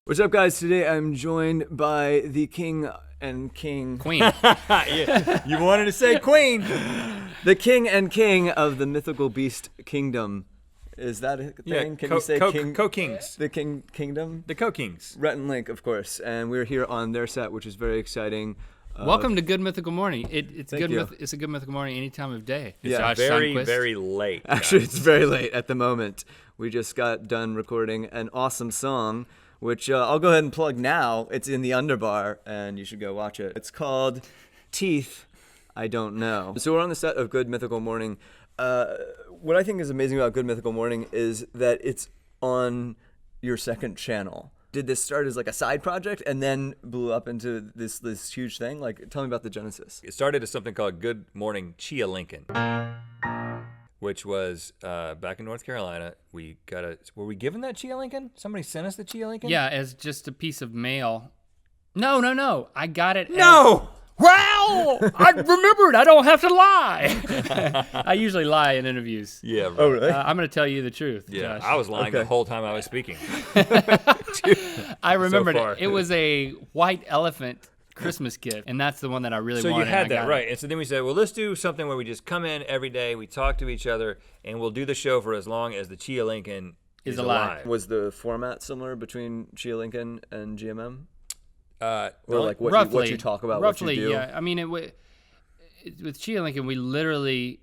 What's up, guys? Today I'm joined by the king and king. Queen. Yeah, you wanted to say queen. The king and king of the mythical beast kingdom. Is that a thing? Yeah, Can you say king? Co-kings. The kingdom? The co-kings. Rhett and Link, of course. And we're here on their set, which is very exciting. Welcome to Good Mythical Morning. It's Thank you. It's a Good Mythical Morning any time of day. Yeah, Josh Very, Sundquist. very late. Actually, guys. it's very late at the moment. We just got done recording an awesome song, which I'll go ahead and plug now. It's in the Underbar, and you should go watch it. It's called Teeth, I Don't Know. So we're on the set of Good Mythical Morning. What I think is amazing about Good Mythical Morning is that it's on your second channel. Did this start as like a side project and then blew up into this huge thing? Like, tell me about the genesis. It started as something called Good Morning Chia Lincoln, which was back in North Carolina. Were we given that Chia Lincoln? Somebody sent us the Chia Lincoln? Yeah, as just a piece of mail. No. I got it. No! Wow! I remembered. I don't have to lie. I usually lie in interviews. Yeah, right. Oh, really? I'm going to tell you the truth. Yeah, Josh. I was lying Okay. the whole time I was speaking. I remembered far. it. It was a white elephant Christmas gift, and that's the one that I really So wanted. you had I that, got it. right. And so then we said, well, let's do something where we just come in every day, we talk to each other, and we'll do the show for as long as the Chia Lincoln is alive. Was the format similar between Chia Lincoln and GMM? Or Or like what you talk about, roughly, what you do? yeah. I mean, with Chia Lincoln, we literally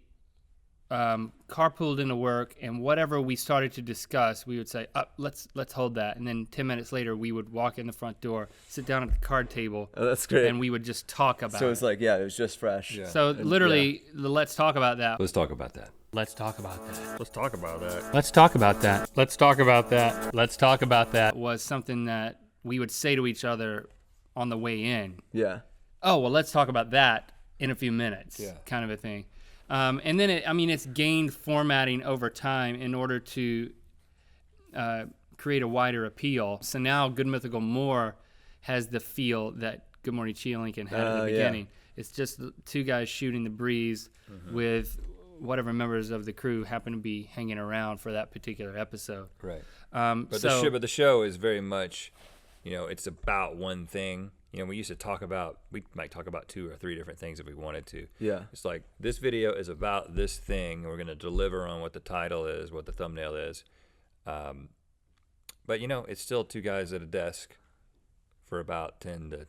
carpooled into work, and whatever we started to discuss, we would say, let's hold that. And then 10 minutes later, we would walk in the front door, sit down at the card table, Oh, that's great. and we would just talk about So it. it's like, yeah, it was just fresh. Yeah. So literally, the let's talk about that. Let's talk about that. Let's talk about that. Let's talk about that. Let's talk about that. Let's talk about that. Let's talk about that was something that we would say to each other on the way in. Yeah. Oh, well, let's talk about that in a few minutes, Yeah. kind of a thing. And then, it's gained formatting over time in order to create a wider appeal. So now Good Mythical More has the feel that Good Morning Chia Lincoln had at the yeah. beginning. It's just two guys shooting the breeze with whatever members of the crew happen to be hanging around for that particular episode. Right. But The show is very much, it's about one thing. We used to we might talk about 2 or 3 different things if we wanted to. Yeah. It's like, this video is about this thing, and we're going to deliver on what the title is, what the thumbnail is. But, it's still 2 guys at a desk for about 10 to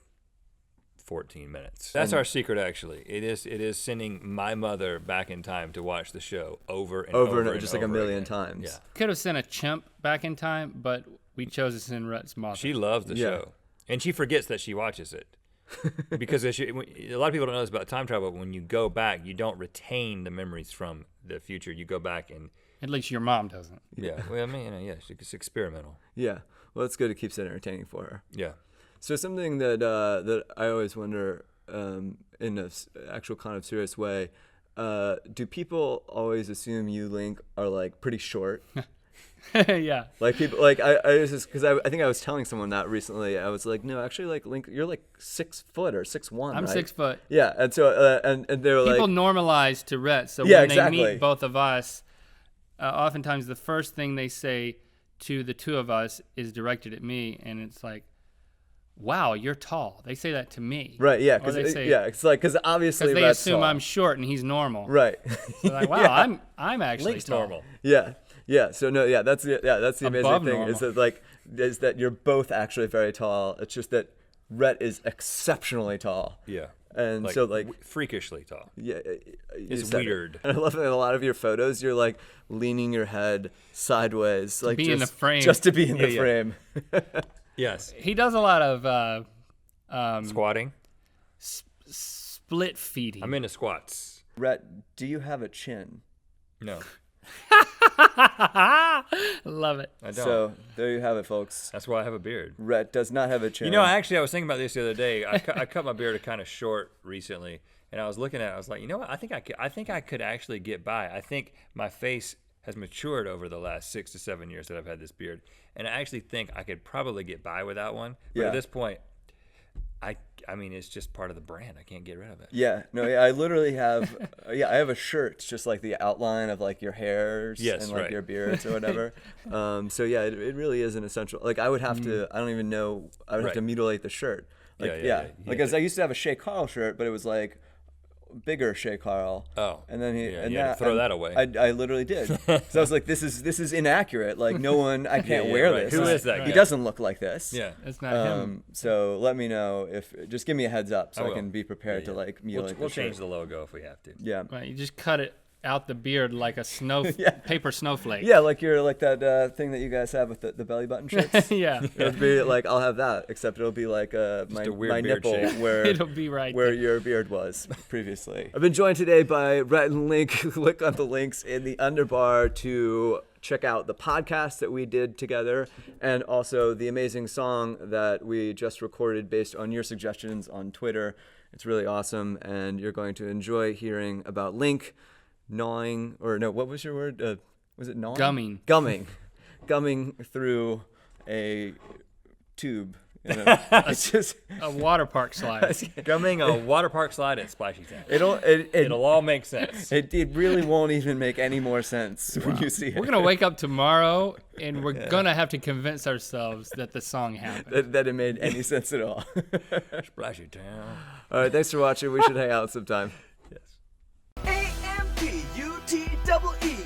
14 minutes. That's our secret, actually. It is sending my mother back in time to watch the show over and over, just like a million again. times. Yeah. could have sent a chimp back in time, but we chose to send Rhett's mother. She loves the Yeah. show, and she forgets that she watches it because a lot of people don't know this about time travel. When you go back, you don't retain the memories from the future. You go back and At least your mom doesn't. well, I mean, it's experimental. Yeah. Well, it's good. It keeps it entertaining for her. Yeah. So something that I always wonder, in an actual kind of serious way, do people always assume you, Link, are like pretty short? Yeah. Like people, like I was just because I think I was telling someone that recently. I was like, no, actually, like Link, you're like 6 foot or 6'1". I'm right? 6 foot. Yeah, and so and they were People like, normalize to Rhett, so Yeah, when exactly. they meet both of us, oftentimes the first thing they say to the two of us is directed at me, and it's like, "Wow, you're tall." They say that to me, right, yeah, Or they because say, it's like because obviously they Rhett's assume tall. I'm short and he's normal. right. They're like, "Wow, Yeah. I'm actually Link's tall." normal. Yeah. So no, that's the amazing Above thing normal. is that you're both actually very tall. It's just that Rhett is exceptionally tall. Yeah. And so like freakishly tall. yeah, It's said it. weird. And I love that in a lot of your photos you're like leaning your head sideways, like be just, in the frame. just to be in the Yeah. frame. Yes. He does a lot of Squatting. split feeding. I'm into squats. Rhett, do you have a chin? No, Love it. I don't. So there you have it, folks. That's why I have a beard. Rhett does not have a chin. Actually, I was thinking about this the other day. I cut my beard kind of short recently, and I was looking at it. I was like, you know what? I think I could actually get by. I think my face has matured over the last 6 to 7 years that I've had this beard, and I actually think I could probably get by without one. But Yeah. at this point, I mean, it's just part of the brand. I can't get rid of it. Yeah, no, yeah, I literally have, I have a shirt. It's just like the outline of like your hairs Yes, and like right. your beards or whatever. So yeah, it really is an essential. Like I would have to, I don't even know, I would have to Right. mutilate the shirt. Like, Yeah. Like, as I used to have a Shea Carl shirt, but it was like bigger Shea Carl. Oh. And then Yeah, you had to throw that away. I literally did. So I was like, this is inaccurate. Like no one, I can't Yeah, wear right. this. Who is that He guy? doesn't look like this. Yeah. It's not him. So let me know just give me a heads up so I will. can be prepared to like mutilate We'll the shirt. change the logo if we have to. Yeah. Right, you just cut it out the beard like a paper snowflake. Yeah, like that thing that you guys have with the belly button shirts. Yeah. It'll be like I'll have that, except it'll be like a my weird beard nipple shape. where It'll be right where there. your beard was previously. I've been joined today by Rhett and Link. Click on the links in the underbar to check out the podcast that we did together, and also the amazing song that we just recorded based on your suggestions on Twitter. It's really awesome, and you're going to enjoy hearing about Link gnawing, or no, what was your word? Was it gnawing? Gumming through a tube. You know? It's just A water park slide. Gumming a water park slide at Splashy Town. it'll all make sense. it really won't even make any more sense when you see it. We're gonna wake up tomorrow and we're gonna have to convince ourselves that the song happened. that it made any sense at all. Splashy Town. All right, thanks for watching. We should hang out sometime. Yes. AMPUTEE.